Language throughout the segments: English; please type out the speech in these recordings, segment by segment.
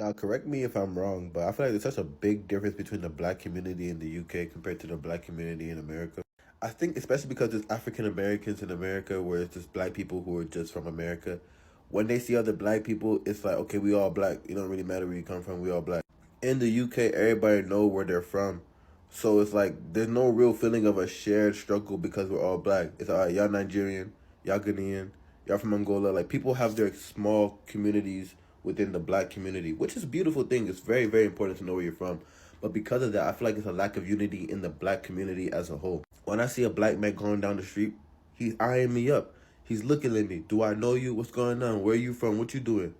Now, correct me if I'm wrong, but I feel like there's such a big difference between the black community in the UK compared to the black community in America. I think especially because there's African Americans in America, where it's just black people who are just from America. When they see other black people, it's like, okay, we all black. It don't really matter where you come from, we all black. In the UK, everybody know where they're from. So it's like there's no real feeling of a shared struggle because we're all black. It's all right, y'all Nigerian, y'all Ghanaian, y'all from Angola. Like people have their small communities within the black community, which is a beautiful thing. It's very, very important to know where you're from. But because of that, I feel like it's a lack of unity in the black community as a whole. When I see a black man going down the street, he's eyeing me up. He's looking at me. Do I know you? What's going on? Where are you from? What you doing?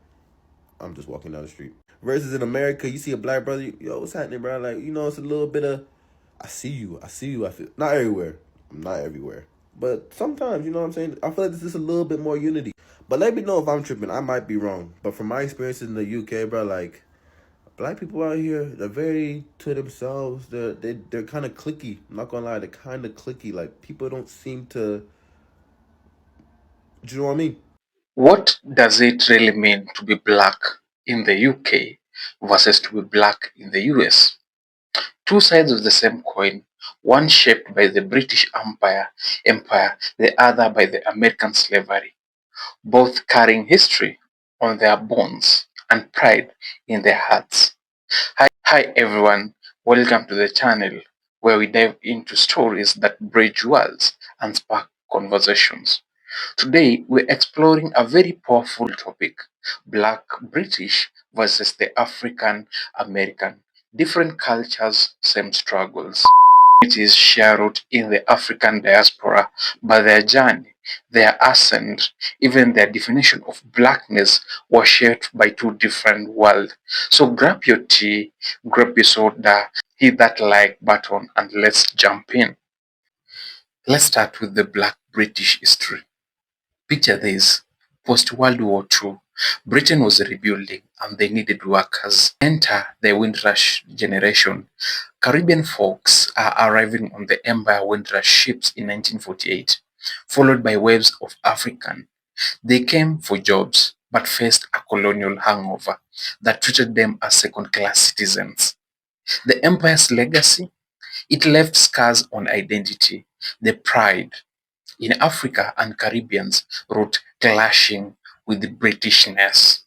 I'm just walking down the street. Versus in America, you see a black brother, yo, what's happening, bro? Like, it's a little bit of, I see you. I see you. I feel, not everywhere. I'm not everywhere. But sometimes, you know what I'm saying? I feel like this is a little bit more unity. But let me know if I'm tripping. I might be wrong. But from my experiences in the UK, bro, like, black people out here, they're very to themselves. They're kind of cliquey. I'm not gonna lie, they're kind of cliquey. Like, people don't seem to, do you know what I mean? What does it really mean to be black in the UK versus to be black in the US? Two sides of the same coin, one shaped by the British Empire, the other by the American slavery, both carrying history on their bones and pride in their hearts. Hi everyone, welcome to the channel where we dive into stories that bridge worlds and spark conversations. Today, we're exploring a very powerful topic: Black British versus the African American. Different cultures, same struggles. Communities share root in the African diaspora, but their journey, their ascent, even their definition of blackness was shaped by two different worlds. So grab your tea, grab your soda, hit that like button, and let's jump in. Let's start with the Black British history. Picture this: post-World War II, Britain was rebuilding and they needed workers. Enter the Windrush generation. Caribbean folks are arriving on the Empire Windrush ships in 1948, followed by waves of African. They came for jobs but faced a colonial hangover that treated them as second-class citizens. The Empire's legacy? It left scars on identity, the pride in Africa and Caribbean's root clashing with the Britishness.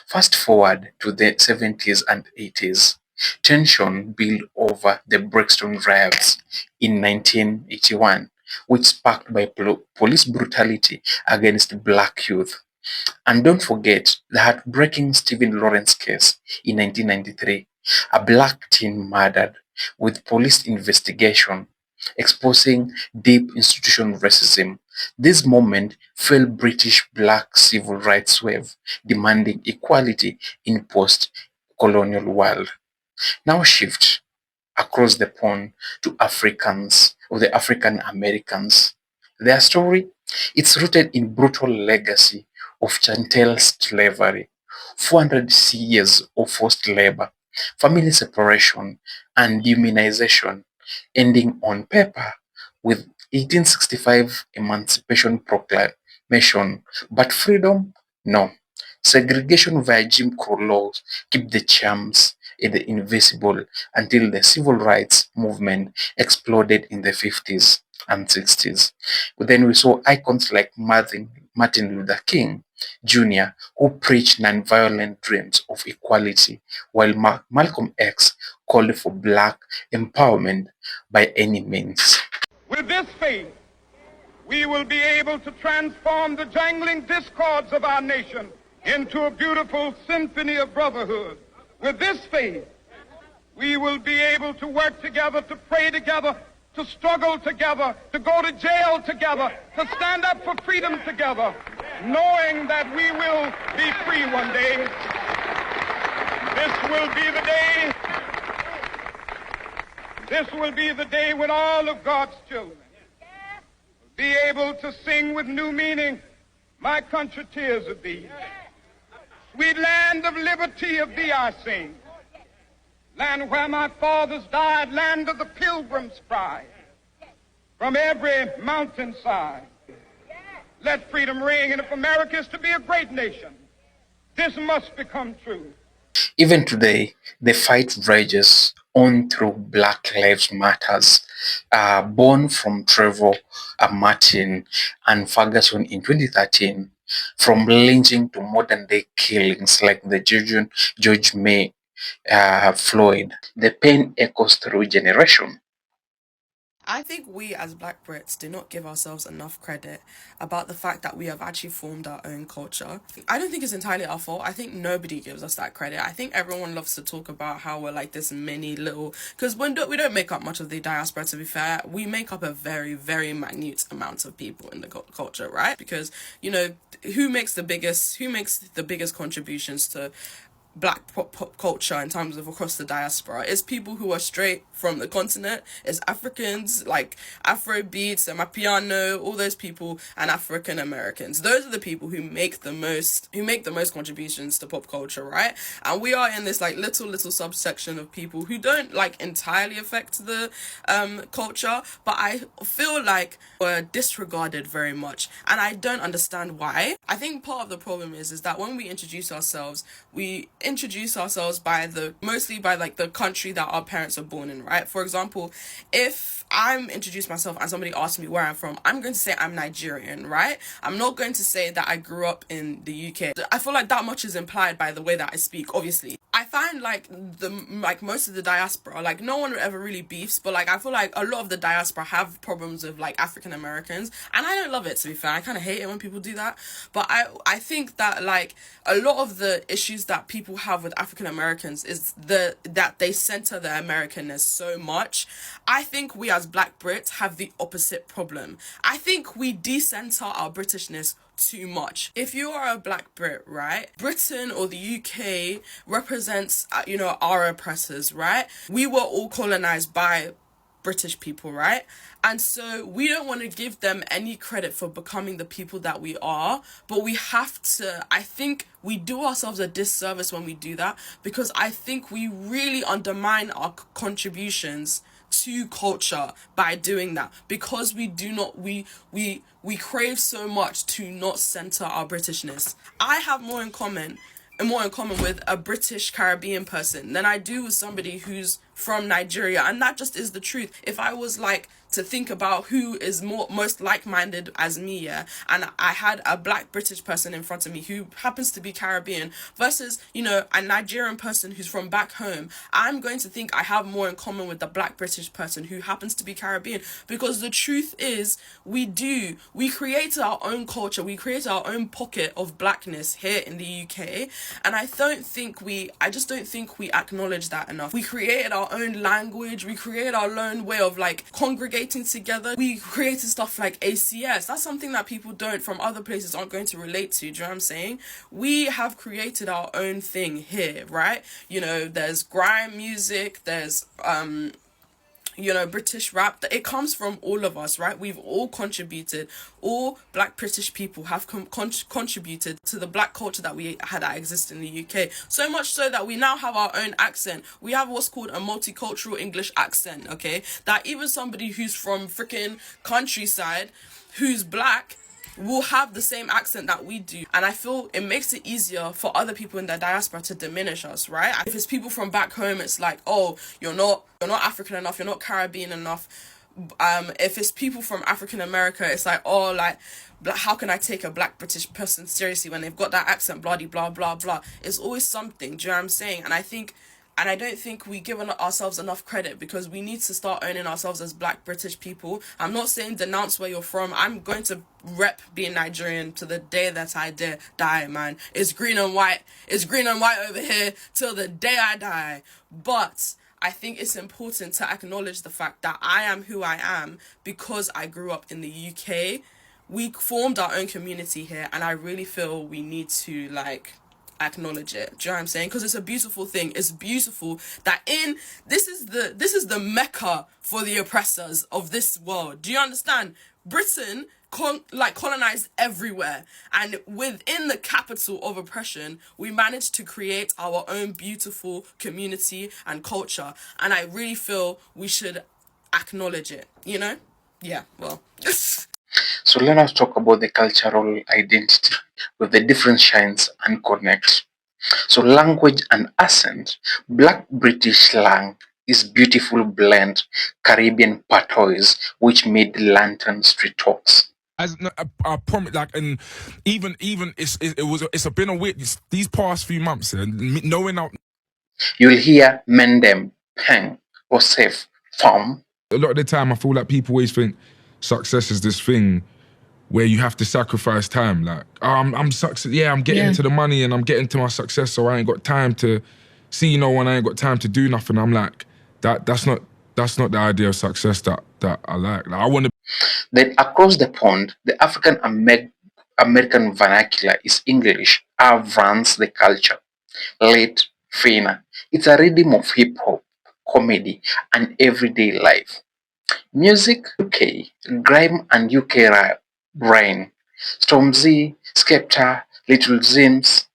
Fast forward to the 70s and 80s. Tension built over the Brixton riots in 1981, which sparked by police brutality against black youth. And don't forget the heartbreaking Stephen Lawrence case in 1993, a black teen murdered, with police investigation exposing deep institutional racism. This moment fueled British black civil rights wave, demanding equality in post-colonial world. Now shift across the pond to Africans or the African Americans. Their story, it's rooted in brutal legacy of chattel slavery, 400 years of forced labor, family separation, and dehumanization, ending on paper with 1865 Emancipation Proclamation, but freedom? No. Segregation via Jim Crow laws keep the charms in the invisible until the civil rights movement exploded in the 50s and 60s. But then we saw icons like Martin Luther King Jr., who preached nonviolent dreams of equality, while Malcolm X called for black empowerment by any means. With this faith, we will be able to transform the jangling discords of our nation into a beautiful symphony of brotherhood. With this faith, we will be able to work together, to pray together, to struggle together, to go to jail together, to stand up for freedom together, knowing that we will be free one day. This will be the day. This will be the day when all of God's children will be able to sing with new meaning, "My country, tears of thee. Sweet land of liberty, of thee I sing. Land where my fathers died, land of the pilgrim's pride. From every mountainside, let freedom ring. And if America is to be a great nation, this must become true. Even today, the fight rages on through Black Lives Matters, born from Trevor Martin and Ferguson in 2013, from lynching to modern day killings like the George May Floyd. The pain echoes through generation. I think we as Black Brits do not give ourselves enough credit about the fact that we have actually formed our own culture. I don't think it's entirely our fault. I think nobody gives us that credit. I think everyone loves to talk about how we're like this mini little, because we don't make up much of the diaspora, to be fair. We make up a very, very minute amount of people in the culture, right? Because, you know, who makes the biggest contributions to black pop culture in terms of across the diaspora? It's people who are straight from the continent. It's Africans, like Afro beats and Mapiano, all those people, and African Americans. Those are the people who make the most contributions to pop culture, right? And we are in this like little subsection of people who don't like entirely affect the culture, but I feel like we're disregarded very much, and I don't understand why. I think part of the problem is that when we introduce ourselves by mostly by like the country that our parents are born in, right? For example, if I'm introduced myself and somebody asks me where I'm from, I'm going to say I'm Nigerian, right? I'm not going to say that I grew up in the UK. I feel like that much is implied by the way that I speak, obviously. I find like most of the diaspora, like no one ever really beefs, but like I feel like a lot of the diaspora have problems with like African Americans, and I don't love it, to be fair. I kind of hate it when people do that, but I think that like a lot of the issues that people have with African Americans is that they center their Americanness so much. I think we as Black Brits have the opposite problem. I think we decenter our Britishness too much. If you are a Black Brit, right, Britain or the UK represents our oppressors, right? We were all colonized by British people, right? And so we don't want to give them any credit for becoming the people that we are, but we have to. I think we do ourselves a disservice when we do that, because I think we really undermine our contributions to culture by doing that, because we crave so much to not center our Britishness. I have more in common with a British Caribbean person than I do with somebody who's from Nigeria, and that just is the truth. If I was like to think about who is most like-minded as me, yeah, and I had a Black British person in front of me who happens to be Caribbean versus a Nigerian person who's from back home, I'm going to think I have more in common with the Black British person who happens to be Caribbean, because the truth is we created our own culture, we created our own pocket of blackness here in the UK, and I just don't think we acknowledge that enough. We created our own language, we created our own way of like congregating together. We created stuff like ACS. That's something that people from other places aren't going to relate to. Do you know what I'm saying? We have created our own thing here, right? There's grime music, there's British rap. It comes from all of us, right? We've all contributed. All Black British people have contributed to the Black culture that exists in the UK. So much so that we now have our own accent. We have what's called a multicultural English accent, okay? That even somebody who's from freaking countryside, who's Black, will have the same accent that we do. And I feel it makes it easier for other people in the diaspora to diminish us, right? If it's people from back home, it's like, oh, you're not African enough, you're not Caribbean enough. If it's people from African America, it's like, oh, like, how can I take a Black British person seriously when they've got that accent, blah, blah, blah, blah. It's always something, do you know what I'm saying? And I don't think we give ourselves enough credit, because we need to start owning ourselves as Black British people. I'm not saying denounce where you're from. I'm going to rep being Nigerian to the day that I die, man. It's green and white. It's green and white over here till the day I die. But I think it's important to acknowledge the fact that I am who I am because I grew up in the UK. We formed our own community here, and I really feel we need to acknowledge it. Do you know what I'm saying? Because it's a beautiful thing. It's beautiful that this is the mecca for the oppressors of this world. Do you understand? Britain colonized everywhere, and within the capital of oppression, we managed to create our own beautiful community and culture, and I really feel we should acknowledge it. Yeah, well. So let us talk about the cultural identity with the different shines and connect. So language and accent, Black British slang is beautiful blend Caribbean patois which made lantern street talks. As I promise, like, and even it's been a weird these past few months, and knowing out. You'll hear mendem, peng, or safe, farm. A lot of the time, I feel like people always think success is this thing where you have to sacrifice time. Like, oh, I'm success. Yeah, I'm getting to the money and I'm getting to my success, so I ain't got time to see no one. I ain't got time to do nothing. I'm like, that's not the idea of success that I like. Like, I want to. Then across the pond, the African American vernacular is English, runs the culture. Late, fina. It's a rhythm of hip hop, comedy, and everyday life. Music, UK, Grime and UK Rhyme, Stormzy, Skepta, Little Zims,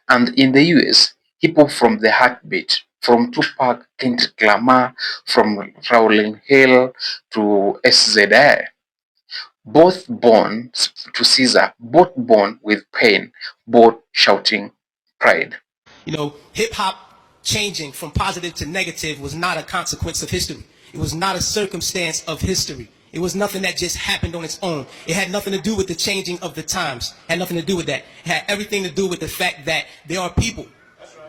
and in the US, hip hop from the heartbeat, from Tupac, Kendrick Lamar, from Rowling Hill to SZA. Both born to Caesar, both born with pain, both shouting pride. You know, hip hop changing from positive to negative was not a consequence of history. It was not a circumstance of history. It was nothing that just happened on its own. It had nothing to do with the changing of the times. It had nothing to do with that. It had everything to do with the fact that there are people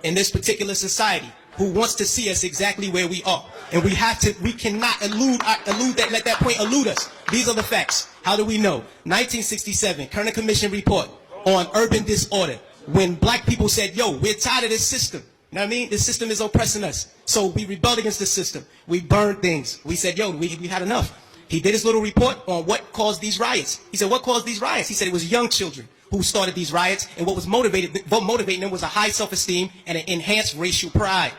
in this particular society who wants to see us exactly where we are. And we cannot elude that, let that point elude us. These are the facts. How do we know? 1967, Kerner Commission report on urban disorder. When black people said, yo, we're tired of this system. You know what I mean? This system is oppressing us. So we rebelled against the system. We burned things. We said, yo, we had enough. He did his little report on what caused these riots. He said, what caused these riots? He said it was young children who started these riots, and what was motivating them was a high self-esteem and an enhanced racial pride.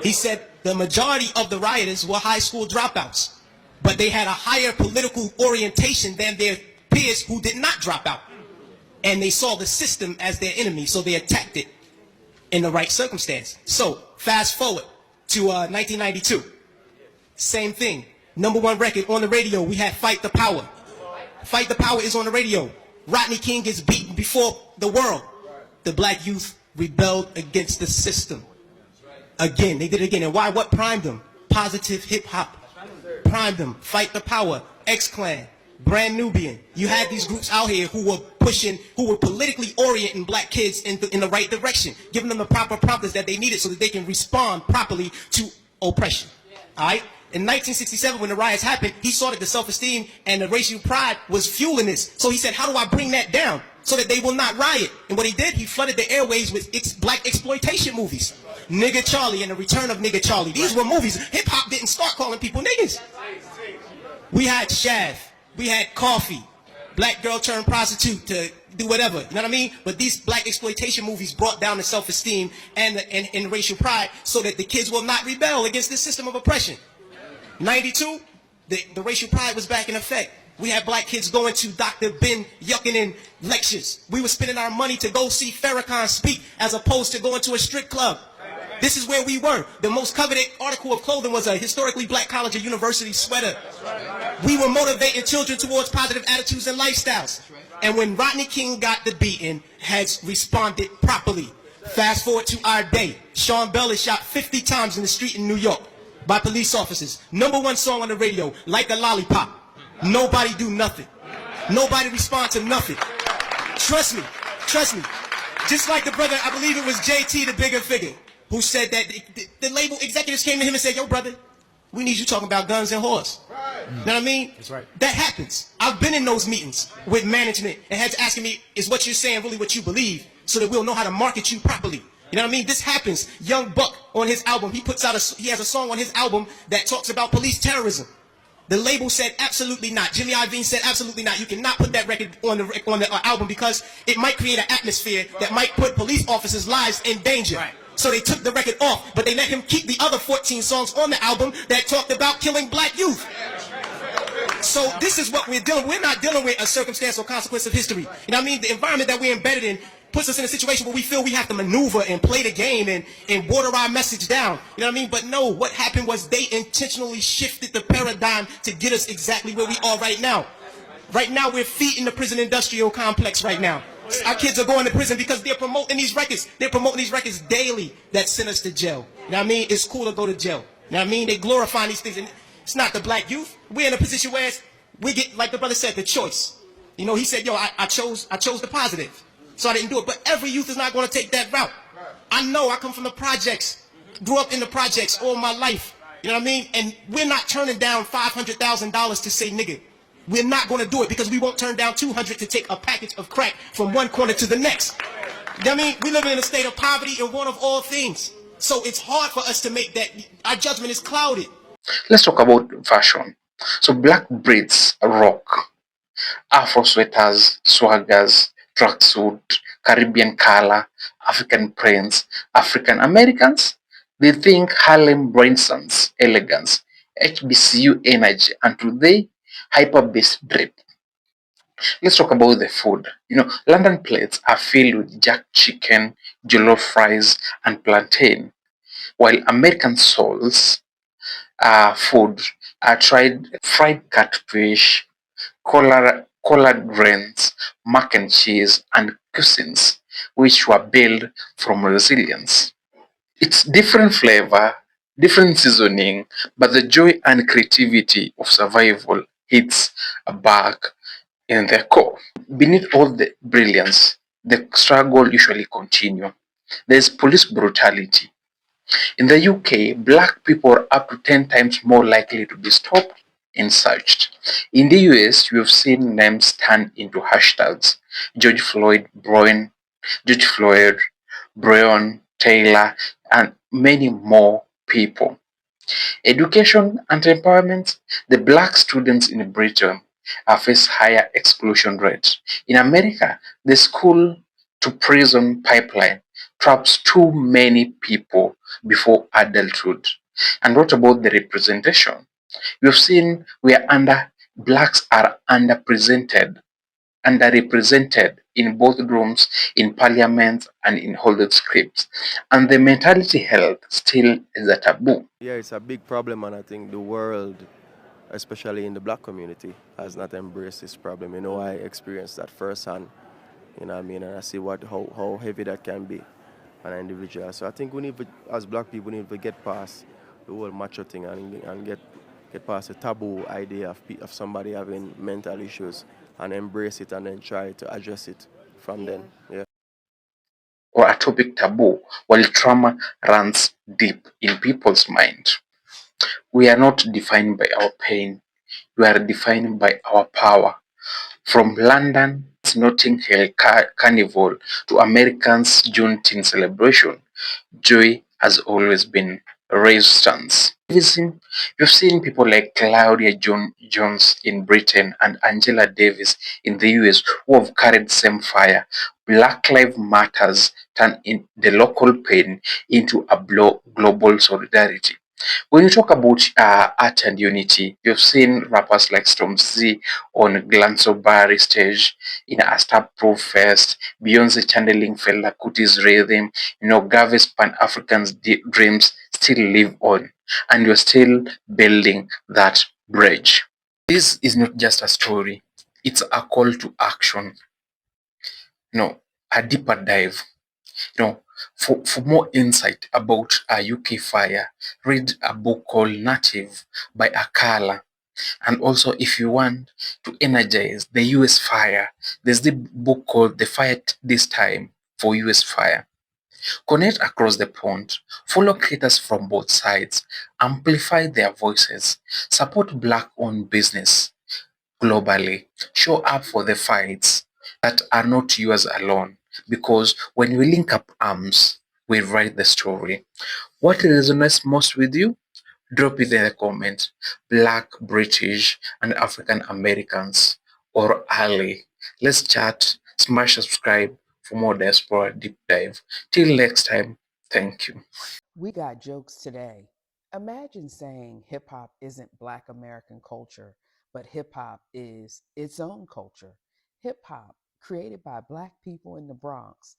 He said the majority of the rioters were high school dropouts, but they had a higher political orientation than their peers who did not drop out. And they saw the system as their enemy, so they attacked it in the right circumstance. So, fast forward to 1992. Same thing. #1 record on the radio, we had Fight the Power. Fight the Power is on the radio. Rodney King gets beaten before the world. The black youth rebelled against the system. Again, they did it again. And why? What primed them? Positive hip hop. Primed them. Fight the Power. X-Clan. Brand Nubian. You had these groups out here who were politically orienting black kids in the right direction, giving them the proper prompters that they needed so that they can respond properly to oppression. All right? In 1967, when the riots happened, he saw that the self-esteem and the racial pride was fueling this. So he said, how do I bring that down so that they will not riot? And what he did, he flooded the airways with black exploitation movies. Nigga Charlie and the Return of Nigga Charlie. These were movies. Hip-hop didn't start calling people niggas. We had Shav. We had Coffee. Black girl turned prostitute to do whatever. You know what I mean? But these black exploitation movies brought down the self-esteem and racial pride so that the kids will not rebel against this system of oppression. 92, the racial pride was back in effect. We had black kids going to Dr. Ben Yuckinin lectures. We were spending our money to go see Farrakhan speak as opposed to going to a strip club. This is where we were. The most coveted article of clothing was a historically black college or university sweater. We were motivating children towards positive attitudes and lifestyles. And when Rodney King got the beating, has responded properly. Fast forward to our day. Sean Bell is shot 50 times in the street in New York by police officers. #1 song on the radio, Like a Lollipop. Nobody do nothing. Nobody respond to nothing. Trust me. Just like the brother, I believe it was JT, the bigger figure, who said that the label executives came to him and said, yo, brother, we need you talking about guns and whores. You know what I mean? That's right. That happens. I've been in those meetings with management and had to asking me, is what you're saying really what you believe so that we'll know how to market you properly? You know what I mean? This happens. Young Buck on his album, he has a song on his album that talks about police terrorism. The label said absolutely not. Jimmy Iovine said absolutely not. You cannot put that record on the album because it might create an atmosphere that might put police officers' lives in danger. Right. So they took the record off, but they let him keep the other 14 songs on the album that talked about killing black youth. So this is what we're doing. We're not dealing with a circumstance or consequence of history. You know what I mean? The environment that we're embedded in puts us in a situation where we feel we have to maneuver and play the game and water our message down. You know what I mean? But no, what happened was they intentionally shifted the paradigm to get us exactly where we are right now. Right now, we're feeding the prison industrial complex right now. Our kids are going to prison because they're promoting these records. They're promoting these records daily that send us to jail. You know what I mean? It's cool to go to jail. You know what I mean? They glorify these things. And it's not the black youth. We're in a position where we get, like the brother said, the choice. You know, he said, yo, I chose the positive. So I didn't do it. But every youth is not going to take that route. I know I come from the projects. Grew up in the projects all my life. You know what I mean? And we're not turning down $500,000 to say nigga. We're not going to do it because we won't turn down 200 to take a package of crack from one corner to the next. You know what I mean? We live in a state of poverty and one of all things. So it's hard for us to make that. Our judgment is clouded. Let's talk about fashion. So black breeds rock, Afro sweaters, swaggers, tracksuit, Caribbean color, African prints, African Americans. They think Harlem Branson's elegance, HBCU energy, and today hyper-based drip. Let's talk about the food. You know, London plates are filled with jack chicken, jollof fries, and plantain, while American souls food are tried fried catfish, collard greens, mac and cheese, and cuisines, which were built from resilience. It's different flavor, different seasoning, but the joy and creativity of survival hits back in their core. Beneath all the brilliance, the struggle usually continues. There's police brutality. In the UK, black people are up to 10 times more likely to be stopped and searched. In the US, you've seen names turn into hashtags. George Floyd, Brown, George Floyd, Breon Taylor, and many more people. Education and empowerment. The black students in Britain face higher exclusion rates. In America, the school to prison pipeline traps too many people before adulthood. And what about the representation? We've seen where blacks are underrepresented in both rooms, in parliament, and in Hollywood scripts. And the mentality health still is a taboo. Yeah, it's a big problem, and I think the world, especially in the black community, has not embraced this problem. You know, I experienced that firsthand, you know what I mean, and I see how heavy that can be on an individual. So I think we need to, as black people, we need to get past the whole macho thing and get past the taboo idea of somebody having mental issues and embrace it and then try to address it from then. Yeah. Or a topic taboo while trauma runs deep in people's mind. We are not defined by our pain, we are defined by our power. From London's Notting Hill Carnival to Americans' Juneteenth celebration, joy has always been resistance. You've seen people like Claudia Jones in Britain and Angela Davis in the US who have carried the same fire. Black Lives Matters turn in the local pain into a global solidarity. When you talk about art and unity, you've seen rappers like Stormzy on Glanzo Barry stage in a Star Proof Fest, Beyonce channeling Fela Kuti's rhythm, you know, Gavi's Pan-African's dreams still live on, and you're still building that bridge. This is not just a story, it's a call to action, you know, a deeper dive. You know, for more insight about a UK fire, read a book called Native by Akala. And also, if you want to energize the US fire, there's the book called The Fight This Time for US Fire. Connect across the pond, follow creators from both sides, amplify their voices, support black-owned business globally, show up for the fights that are not yours alone. Because when we link up arms, we write the story. What resonates most with you? Drop it in the comments. Black, British, and African Americans, or Ali. Let's chat. Smash subscribe for more Diaspora deep dive. Till next time, thank you. We got jokes today. Imagine saying hip hop isn't Black American culture, but hip hop is its own culture. Hip hop, created by Black people in the Bronx.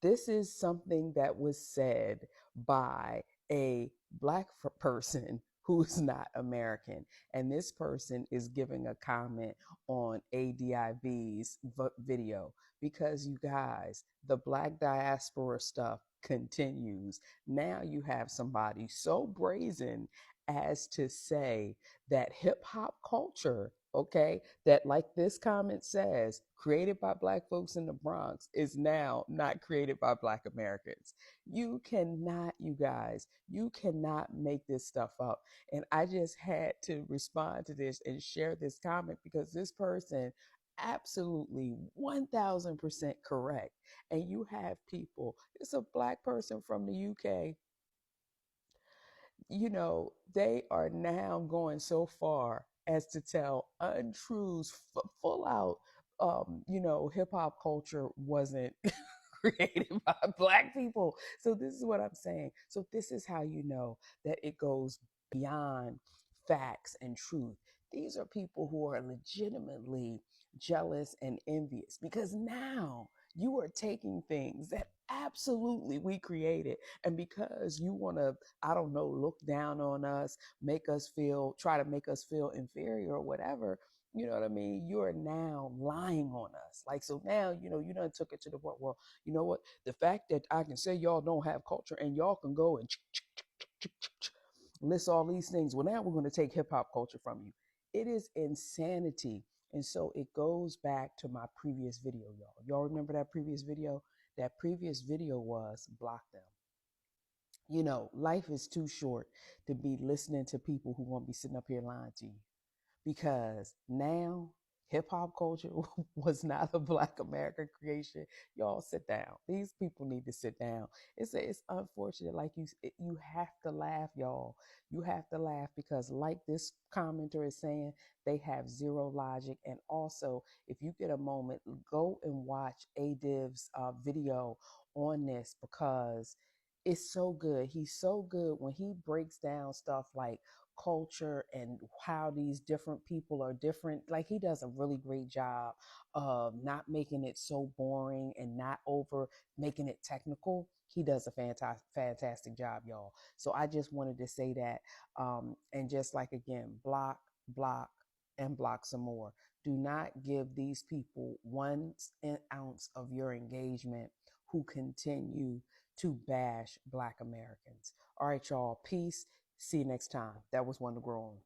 This is something that was said by a Black person who's not American. And this person is giving a comment on ADIV's video because you guys, the Black diaspora stuff continues. Now you have somebody so brazen as to say that hip hop culture, okay, that like this comment says, created by Black folks in the Bronx, is now not created by Black Americans. You cannot, you guys, you cannot make this stuff up. And I just had to respond to this and share this comment because this person absolutely 1000% correct. And you have people, it's a Black person from the UK, you know, they are now going so far as to tell untruths, full out, you know, hip hop culture wasn't created by Black people. So this is what I'm saying. So this is how you know that it goes beyond facts and truth. These are people who are legitimately jealous and envious because now you are taking things that absolutely we created, and because you want to, I don't know, look down on us, make us feel, try to make us feel inferior or whatever, you know what I mean? You're now lying on us. Like, so now, you know, you done took it to the point, well, you know what? The fact that I can say y'all don't have culture and y'all can go and list all these things. Well, now we're going to take hip hop culture from you. It is insanity. And so it goes back to my previous video, y'all. Y'all remember that previous video? That previous video was block them. You know, life is too short to be listening to people who won't be sitting up here lying to you, because now hip hop culture was not a Black American creation. Y'all sit down. These people need to sit down. It's unfortunate. Like you have to laugh, y'all. You have to laugh because, like this commenter is saying, they have zero logic. And also, if you get a moment, go and watch Adiv's video on this because it's so good. He's so good when he breaks down stuff like culture and how these different people are different. Like, he does a really great job of not making it so boring and not over making it technical. He does a fantastic job, y'all. So I just wanted to say that. And just like, again, block, block, and block some more. Do not give these people 1 ounce of your engagement who continue to bash Black Americans. All right, y'all. Peace. See you next time. That was One to Grow On.